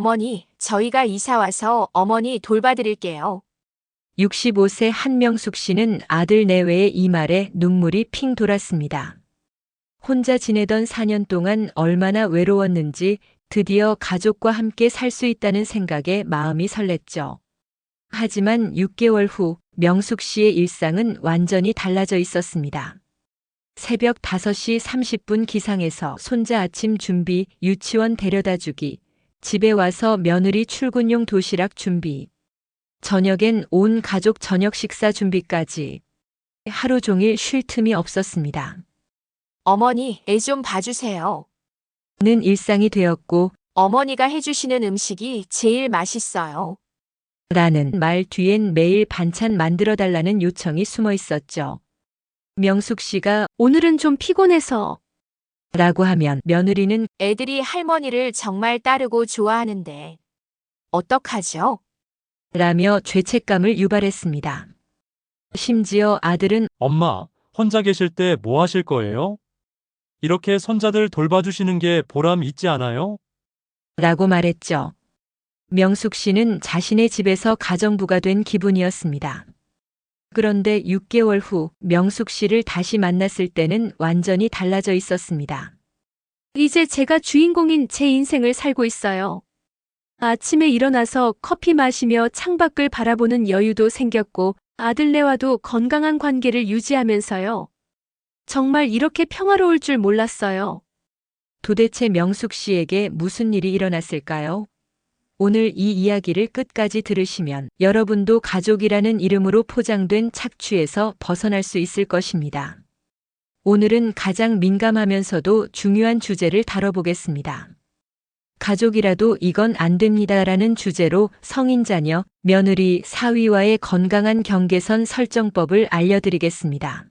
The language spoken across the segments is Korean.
어머니, 저희가 이사 와서 어머니 돌봐드릴게요. 65세 한명숙 씨는 아들 내외의 이 말에 눈물이 핑 돌았습니다. 혼자 지내던 4년 동안 얼마나 외로웠는지 드디어 가족과 함께 살 수 있다는 생각에 마음이 설렜죠. 하지만 6개월 후 명숙 씨의 일상은 완전히 달라져 있었습니다. 새벽 5시 30분 기상해서 손자 아침 준비, 유치원 데려다 주기, 집에 와서 며느리 출근용 도시락 준비, 저녁엔 온 가족 저녁 식사 준비까지 하루 종일 쉴 틈이 없었습니다. 어머니, 애 좀 봐주세요. 는 일상이 되었고 어머니가 해주시는 음식이 제일 맛있어요. 라는 말 뒤엔 매일 반찬 만들어 달라는 요청이 숨어 있었죠. 명숙 씨가 오늘은 좀 피곤해서. 라고 하면 며느리는 애들이 할머니를 정말 따르고 좋아하는데. 어떡하죠? 라며 죄책감을 유발했습니다. 심지어 아들은 엄마, 혼자 계실 때 뭐 하실 거예요? 이렇게 손자들 돌봐주시는 게 보람 있지 않아요? 라고 말했죠. 명숙 씨는 자신의 집에서 가정부가 된 기분이었습니다. 그런데 6개월 후 명숙 씨를 다시 만났을 때는 완전히 달라져 있었습니다. 이제 제가 주인공인 제 인생을 살고 있어요. 아침에 일어나서 커피 마시며 창밖을 바라보는 여유도 생겼고 아들네와도 건강한 관계를 유지하면서요. 정말 이렇게 평화로울 줄 몰랐어요. 도대체 명숙 씨에게 무슨 일이 일어났을까요? 오늘 이 이야기를 끝까지 들으시면 여러분도 가족이라는 이름으로 포장된 착취에서 벗어날 수 있을 것입니다. 오늘은 가장 민감하면서도 중요한 주제를 다뤄보겠습니다. 가족이라도 이건 안 됩니다라는 주제로 성인 자녀, 며느리, 사위와의 건강한 경계선 설정법을 알려드리겠습니다.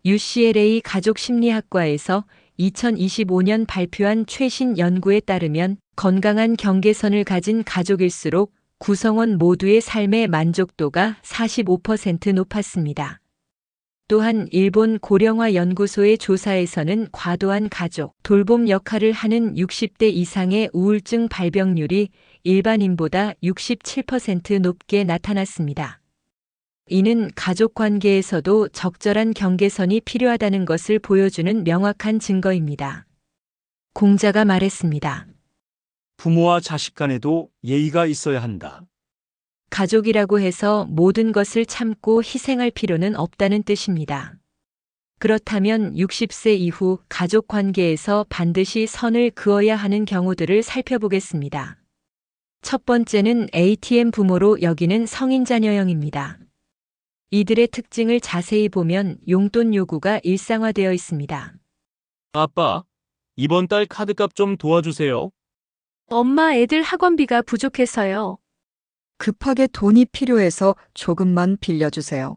UCLA 가족심리학과에서 2025년 발표한 최신 연구에 따르면 건강한 경계선을 가진 가족일수록 구성원 모두의 삶의 만족도가 45% 높았습니다. 또한 일본 고령화 연구소의 조사에서는 과도한 가족, 돌봄 역할을 하는 60대 이상의 우울증 발병률이 일반인보다 67% 높게 나타났습니다. 이는 가족 관계에서도 적절한 경계선이 필요하다는 것을 보여주는 명확한 증거입니다. 공자가 말했습니다. 부모와 자식 간에도 예의가 있어야 한다. 가족이라고 해서 모든 것을 참고 희생할 필요는 없다는 뜻입니다. 그렇다면 60세 이후 가족 관계에서 반드시 선을 그어야 하는 경우들을 살펴보겠습니다. 첫 번째는 ATM 부모로 여기는 성인 자녀형입니다. 이들의 특징을 자세히 보면 용돈 요구가 일상화되어 있습니다. 아빠, 이번 달 카드값 좀 도와주세요. 엄마 애들 학원비가 부족해서요. 급하게 돈이 필요해서 조금만 빌려주세요.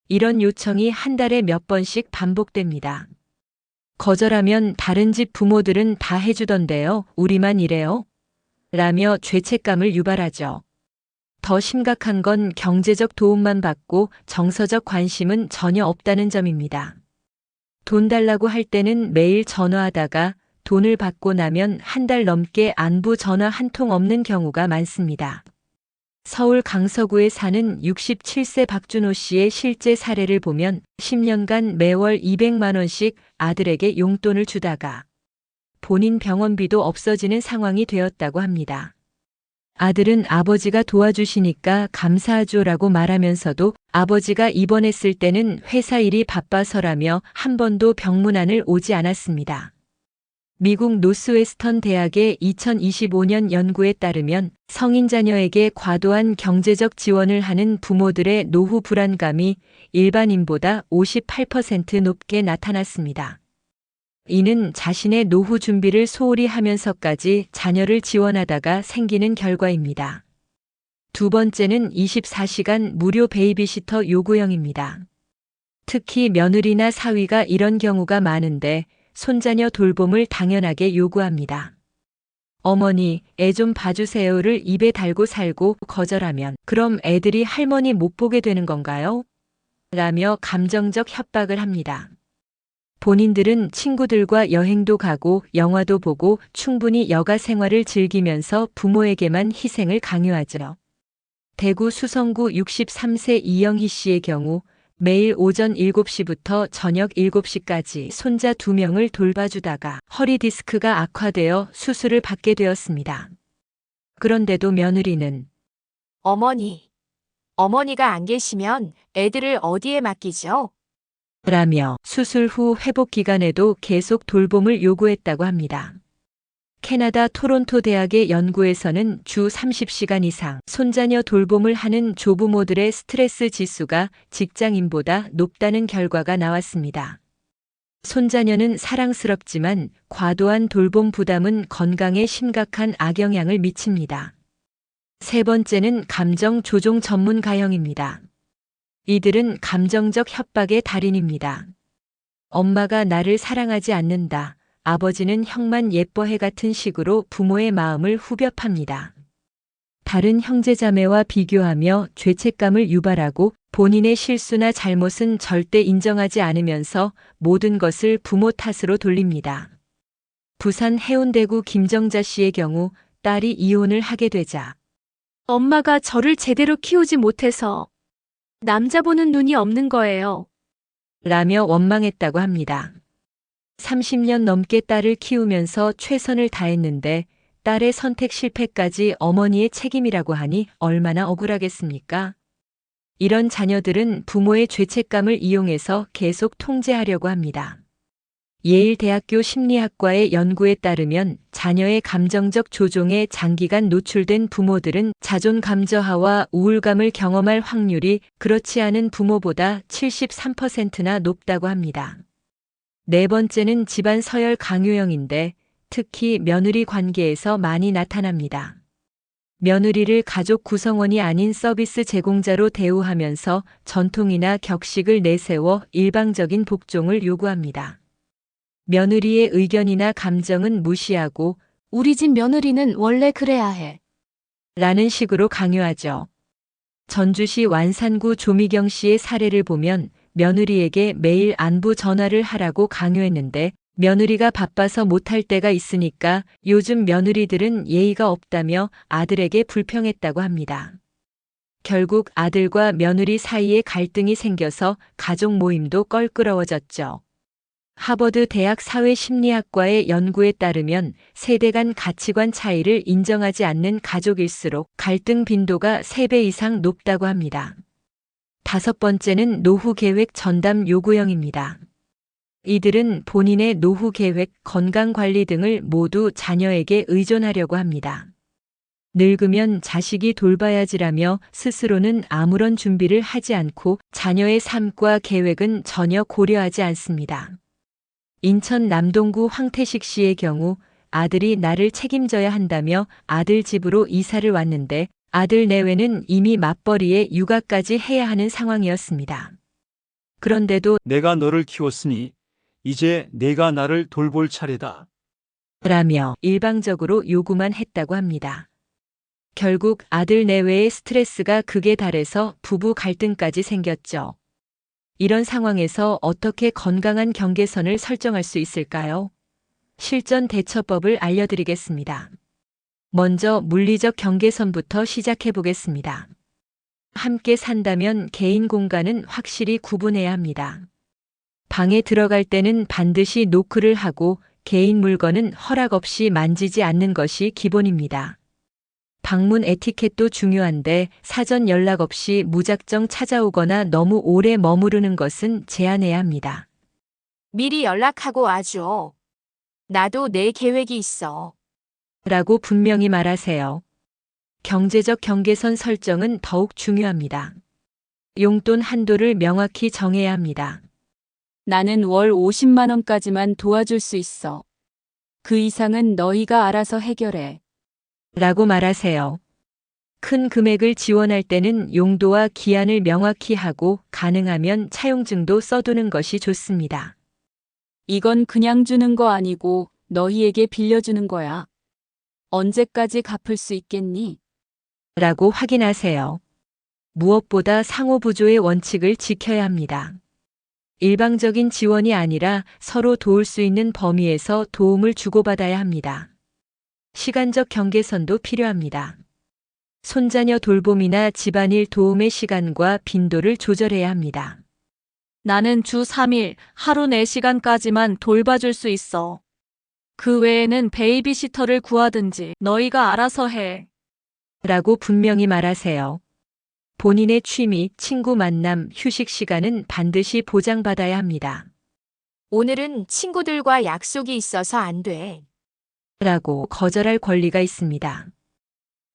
이런 요청이 한 달에 몇 번씩 반복됩니다. 거절하면 다른 집 부모들은 다 해주던데요. 우리만 이래요? 라며 죄책감을 유발하죠. 더 심각한 건 경제적 도움만 받고 정서적 관심은 전혀 없다는 점입니다. 돈 달라고 할 때는 매일 전화하다가 돈을 받고 나면 한 달 넘게 안부 전화 한 통 없는 경우가 많습니다. 서울 강서구에 사는 67세 박준호 씨의 실제 사례를 보면 10년간 매월 200만 원씩 아들에게 용돈을 주다가 본인 병원비도 없어지는 상황이 되었다고 합니다. 아들은 아버지가 도와주시니까 감사하죠라고 말하면서도 아버지가 입원했을 때는 회사 일이 바빠서라며 한 번도 병문안을 오지 않았습니다. 미국 노스웨스턴 대학의 2025년 연구에 따르면 성인 자녀에게 과도한 경제적 지원을 하는 부모들의 노후 불안감이 일반인보다 58% 높게 나타났습니다. 이는 자신의 노후 준비를 소홀히 하면서까지 자녀를 지원하다가 생기는 결과입니다. 두 번째는 24시간 무료 베이비시터 요구형입니다. 특히 며느리나 사위가 이런 경우가 많은데 손자녀 돌봄을 당연하게 요구합니다. 어머니, 애 좀 봐주세요를 입에 달고 살고 거절하면 그럼 애들이 할머니 못 보게 되는 건가요? 라며 감정적 협박을 합니다. 본인들은 친구들과 여행도 가고 영화도 보고 충분히 여가 생활을 즐기면서 부모에게만 희생을 강요하죠. 대구 수성구 63세 이영희 씨의 경우 매일 오전 7시부터 저녁 7시까지 손자 2명을 돌봐주다가 허리 디스크가 악화되어 수술을 받게 되었습니다. 그런데도 며느리는 어머니가 안 계시면 애들을 어디에 맡기죠? 라며 수술 후 회복 기간에도 계속 돌봄을 요구했다고 합니다. 캐나다 토론토 대학의 연구에서는 주 30시간 이상 손자녀 돌봄을 하는 조부모들의 스트레스 지수가 직장인보다 높다는 결과가 나왔습니다. 손자녀는 사랑스럽지만 과도한 돌봄 부담은 건강에 심각한 악영향을 미칩니다. 세 번째는 감정 조종 전문 가형입니다. 이들은 감정적 협박의 달인입니다. 엄마가 나를 사랑하지 않는다. 아버지는 형만 예뻐해 같은 식으로 부모의 마음을 후벼 팝니다. 다른 형제자매와 비교하며 죄책감을 유발하고 본인의 실수나 잘못은 절대 인정하지 않으면서 모든 것을 부모 탓으로 돌립니다. 부산 해운대구 김정자 씨의 경우 딸이 이혼을 하게 되자 엄마가 저를 제대로 키우지 못해서 남자 보는 눈이 없는 거예요. 라며 원망했다고 합니다. 30년 넘게 딸을 키우면서 최선을 다했는데 딸의 선택 실패까지 어머니의 책임이라고 하니 얼마나 억울하겠습니까? 이런 자녀들은 부모의 죄책감을 이용해서 계속 통제하려고 합니다. 예일대학교 심리학과의 연구에 따르면 자녀의 감정적 조종에 장기간 노출된 부모들은 자존감 저하와 우울감을 경험할 확률이 그렇지 않은 부모보다 73%나 높다고 합니다. 네 번째는 집안 서열 강요형인데 특히 며느리 관계에서 많이 나타납니다. 며느리를 가족 구성원이 아닌 서비스 제공자로 대우하면서 전통이나 격식을 내세워 일방적인 복종을 요구합니다. 며느리의 의견이나 감정은 무시하고 우리 집 며느리는 원래 그래야 해. 라는 식으로 강요하죠. 전주시 완산구 조미경 씨의 사례를 보면 며느리에게 매일 안부 전화를 하라고 강요했는데 며느리가 바빠서 못할 때가 있으니까 요즘 며느리들은 예의가 없다며 아들에게 불평했다고 합니다. 결국 아들과 며느리 사이에 갈등이 생겨서 가족 모임도 껄끄러워졌죠. 하버드 대학 사회심리학과의 연구에 따르면 세대 간 가치관 차이를 인정하지 않는 가족일수록 갈등 빈도가 3배 이상 높다고 합니다. 다섯 번째는 노후 계획 전담 요구형입니다. 이들은 본인의 노후 계획, 건강 관리 등을 모두 자녀에게 의존하려고 합니다. 늙으면 자식이 돌봐야지라며 스스로는 아무런 준비를 하지 않고 자녀의 삶과 계획은 전혀 고려하지 않습니다. 인천 남동구 황태식 씨의 경우 아들이 나를 책임져야 한다며 아들 집으로 이사를 왔는데 아들 내외는 이미 맞벌이에 육아까지 해야 하는 상황이었습니다. 그런데도 내가 너를 키웠으니 이제 내가 나를 돌볼 차례다. 라며 일방적으로 요구만 했다고 합니다. 결국 아들 내외의 스트레스가 극에 달해서 부부 갈등까지 생겼죠. 이런 상황에서 어떻게 건강한 경계선을 설정할 수 있을까요? 실전 대처법을 알려드리겠습니다. 먼저 물리적 경계선부터 시작해 보겠습니다. 함께 산다면 개인 공간은 확실히 구분해야 합니다. 방에 들어갈 때는 반드시 노크를 하고 개인 물건은 허락 없이 만지지 않는 것이 기본입니다. 방문 에티켓도 중요한데 사전 연락 없이 무작정 찾아오거나 너무 오래 머무르는 것은 제한해야 합니다. 미리 연락하고 와줘. 나도 내 계획이 있어. 라고 분명히 말하세요. 경제적 경계선 설정은 더욱 중요합니다. 용돈 한도를 명확히 정해야 합니다. 나는 월 50만 원까지만 도와줄 수 있어. 그 이상은 너희가 알아서 해결해. 라고 말하세요. 큰 금액을 지원할 때는 용도와 기한을 명확히 하고 가능하면 차용증도 써두는 것이 좋습니다. 이건 그냥 주는 거 아니고 너희에게 빌려주는 거야. 언제까지 갚을 수 있겠니? 라고 확인하세요. 무엇보다 상호부조의 원칙을 지켜야 합니다. 일방적인 지원이 아니라 서로 도울 수 있는 범위에서 도움을 주고받아야 합니다. 시간적 경계선도 필요합니다. 손자녀 돌봄이나 집안일 도움의 시간과 빈도를 조절해야 합니다. 나는 주 3일, 하루 4시간까지만 돌봐줄 수 있어. 그 외에는 베이비시터를 구하든지 너희가 알아서 해. 라고 분명히 말하세요. 본인의 취미, 친구 만남, 휴식 시간은 반드시 보장받아야 합니다. 오늘은 친구들과 약속이 있어서 안 돼. 라고 거절할 권리가 있습니다.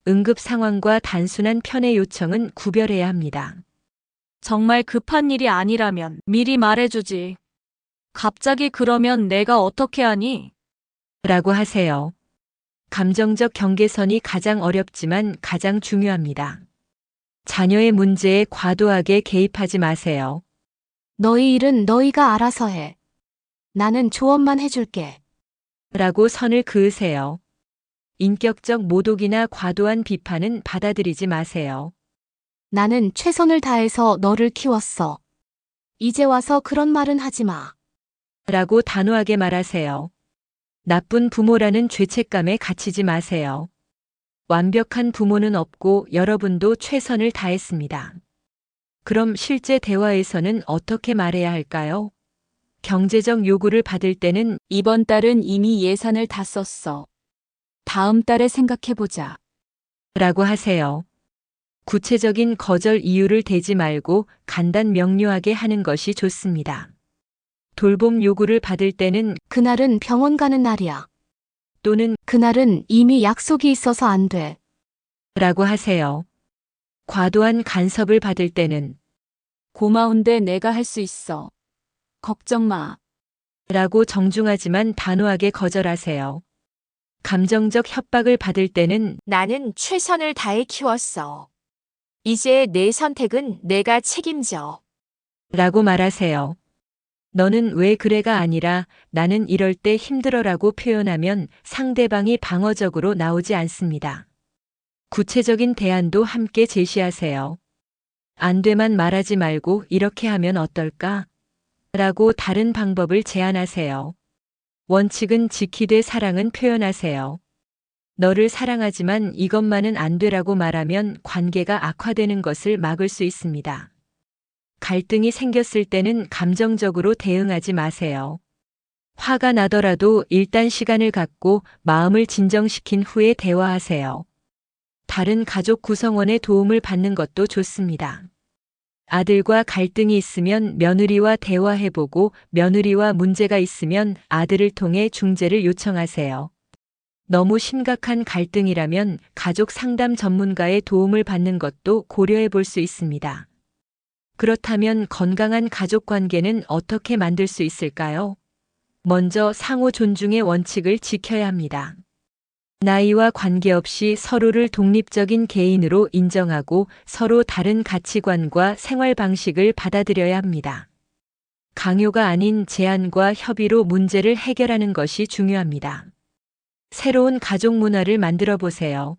응급 상황과 단순한 편의 요청은 구별해야 합니다. 정말 급한 일이 아니라면 미리 말해주지. 갑자기 그러면 내가 어떻게 하니? 라고 하세요. 감정적 경계선이 가장 어렵지만 가장 중요합니다. 자녀의 문제에 과도하게 개입하지 마세요. 너희 일은 너희가 알아서 해. 나는 조언만 해줄게. 라고 선을 그으세요. 인격적 모독이나 과도한 비판은 받아들이지 마세요. 나는 최선을 다해서 너를 키웠어. 이제 와서 그런 말은 하지 마. 라고 단호하게 말하세요. 나쁜 부모라는 죄책감에 갇히지 마세요. 완벽한 부모는 없고 여러분도 최선을 다했습니다. 그럼 실제 대화에서는 어떻게 말해야 할까요? 경제적 요구를 받을 때는 이번 달은 이미 예산을 다 썼어. 다음 달에 생각해보자. 라고 하세요. 구체적인 거절 이유를 대지 말고 간단 명료하게 하는 것이 좋습니다. 돌봄 요구를 받을 때는 그날은 병원 가는 날이야. 또는 그날은 이미 약속이 있어서 안 돼. 라고 하세요. 과도한 간섭을 받을 때는 고마운데 내가 할 수 있어. 걱정 마. 라고 정중하지만 단호하게 거절하세요. 감정적 협박을 받을 때는 나는 최선을 다해 키웠어. 이제 내 선택은 내가 책임져. 라고 말하세요. 너는 왜 그래가 아니라 나는 이럴 때 힘들어라고 표현하면 상대방이 방어적으로 나오지 않습니다. 구체적인 대안도 함께 제시하세요. 안 돼만 말하지 말고 이렇게 하면 어떨까? 라고 다른 방법을 제안하세요. 원칙은 지키되 사랑은 표현하세요. 너를 사랑하지만 이것만은 안 되라고 말하면 관계가 악화되는 것을 막을 수 있습니다. 갈등이 생겼을 때는 감정적으로 대응하지 마세요. 화가 나더라도 일단 시간을 갖고 마음을 진정시킨 후에 대화하세요. 다른 가족 구성원의 도움을 받는 것도 좋습니다. 아들과 갈등이 있으면 며느리와 대화해보고 며느리와 문제가 있으면 아들을 통해 중재를 요청하세요. 너무 심각한 갈등이라면 가족 상담 전문가의 도움을 받는 것도 고려해 볼 수 있습니다. 그렇다면 건강한 가족 관계는 어떻게 만들 수 있을까요? 먼저 상호 존중의 원칙을 지켜야 합니다. 나이와 관계없이 서로를 독립적인 개인으로 인정하고 서로 다른 가치관과 생활 방식을 받아들여야 합니다. 강요가 아닌 제안과 협의로 문제를 해결하는 것이 중요합니다. 새로운 가족 문화를 만들어 보세요.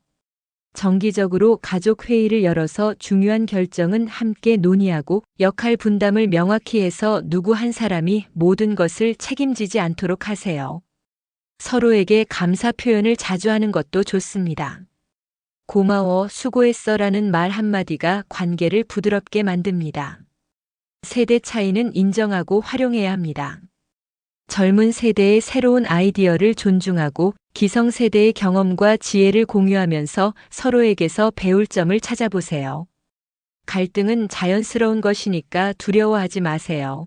정기적으로 가족 회의를 열어서 중요한 결정은 함께 논의하고 역할 분담을 명확히 해서 누구 한 사람이 모든 것을 책임지지 않도록 하세요. 서로에게 감사 표현을 자주 하는 것도 좋습니다. 고마워, 수고했어라는 말 한마디가 관계를 부드럽게 만듭니다. 세대 차이는 인정하고 활용해야 합니다. 젊은 세대의 새로운 아이디어를 존중하고 기성세대의 경험과 지혜를 공유하면서 서로에게서 배울 점을 찾아보세요. 갈등은 자연스러운 것이니까 두려워하지 마세요.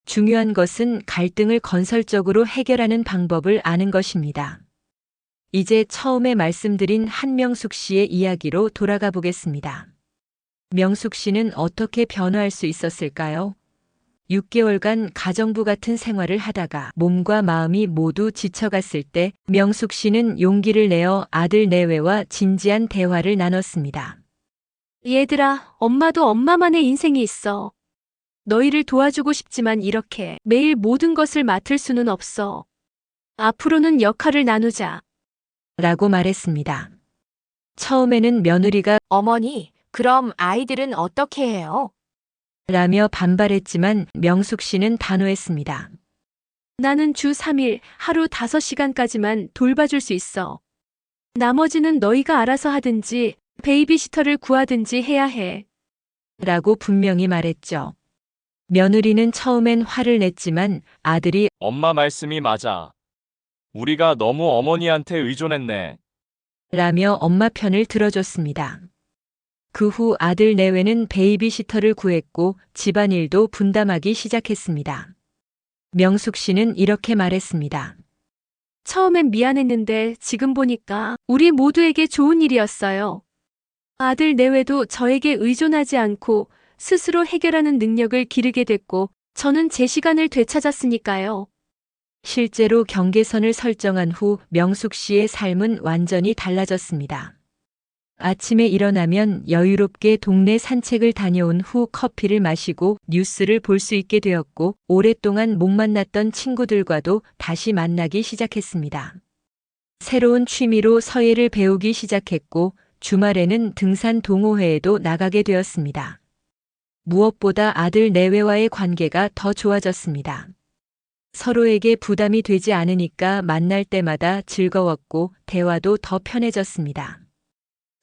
중요한 것은 갈등을 건설적으로 해결하는 방법을 아는 것입니다. 이제 처음에 말씀드린 한명숙 씨의 이야기로 돌아가 보겠습니다. 명숙 씨는 어떻게 변화할 수 있었을까요? 6개월간 가정부 같은 생활을 하다가 몸과 마음이 모두 지쳐갔을 때 명숙 씨는 용기를 내어 아들 내외와 진지한 대화를 나눴습니다. 얘들아, 엄마도 엄마만의 인생이 있어. 너희를 도와주고 싶지만 이렇게 매일 모든 것을 맡을 수는 없어. 앞으로는 역할을 나누자. 라고 말했습니다. 처음에는 며느리가 어머니, 그럼 아이들은 어떻게 해요? 라며 반발했지만 명숙 씨는 단호했습니다. 나는 주 3일, 하루 5시간까지만 돌봐줄 수 있어. 나머지는 너희가 알아서 하든지 베이비시터를 구하든지 해야 해. 라고 분명히 말했죠. 며느리는 처음엔 화를 냈지만 아들이 엄마 말씀이 맞아. 우리가 너무 어머니한테 의존했네. 라며 엄마 편을 들어줬습니다. 그 후 아들 내외는 베이비시터를 구했고 집안일도 분담하기 시작했습니다. 명숙 씨는 이렇게 말했습니다. 처음엔 미안했는데 지금 보니까 우리 모두에게 좋은 일이었어요. 아들 내외도 저에게 의존하지 않고 스스로 해결하는 능력을 기르게 됐고 저는 제 시간을 되찾았으니까요. 실제로 경계선을 설정한 후 명숙 씨의 삶은 완전히 달라졌습니다. 아침에 일어나면 여유롭게 동네 산책을 다녀온 후 커피를 마시고 뉴스를 볼 수 있게 되었고 오랫동안 못 만났던 친구들과도 다시 만나기 시작했습니다. 새로운 취미로 서예를 배우기 시작했고 주말에는 등산 동호회에도 나가게 되었습니다. 무엇보다 아들 내외와의 관계가 더 좋아졌습니다. 서로에게 부담이 되지 않으니까 만날 때마다 즐거웠고 대화도 더 편해졌습니다.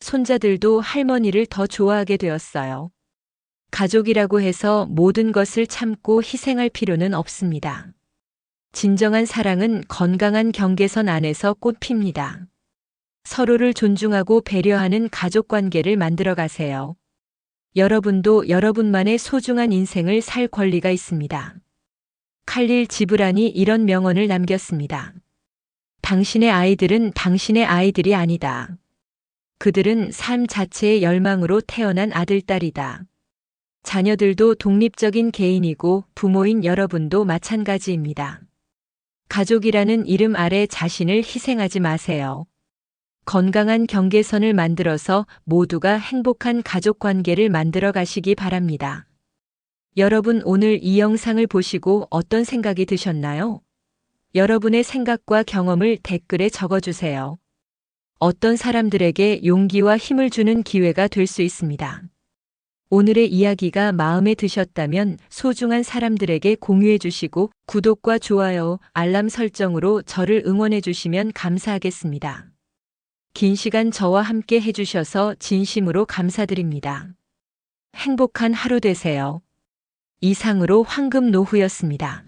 손자들도 할머니를 더 좋아하게 되었어요. 가족이라고 해서 모든 것을 참고 희생할 필요는 없습니다. 진정한 사랑은 건강한 경계선 안에서 꽃핍니다. 서로를 존중하고 배려하는 가족 관계를 만들어 가세요. 여러분도 여러분만의 소중한 인생을 살 권리가 있습니다. 칼릴 지브란이 이런 명언을 남겼습니다. 당신의 아이들은 당신의 아이들이 아니다. 그들은 삶 자체의 열망으로 태어난 아들, 딸이다. 자녀들도 독립적인 개인이고 부모인 여러분도 마찬가지입니다. 가족이라는 이름 아래 자신을 희생하지 마세요. 건강한 경계선을 만들어서 모두가 행복한 가족 관계를 만들어 가시기 바랍니다. 여러분 오늘 이 영상을 보시고 어떤 생각이 드셨나요? 여러분의 생각과 경험을 댓글에 적어주세요. 어떤 사람들에게 용기와 힘을 주는 기회가 될 수 있습니다. 오늘의 이야기가 마음에 드셨다면 소중한 사람들에게 공유해 주시고 구독과 좋아요, 알람 설정으로 저를 응원해 주시면 감사하겠습니다. 긴 시간 저와 함께 해주셔서 진심으로 감사드립니다. 행복한 하루 되세요. 이상으로 황금노후였습니다.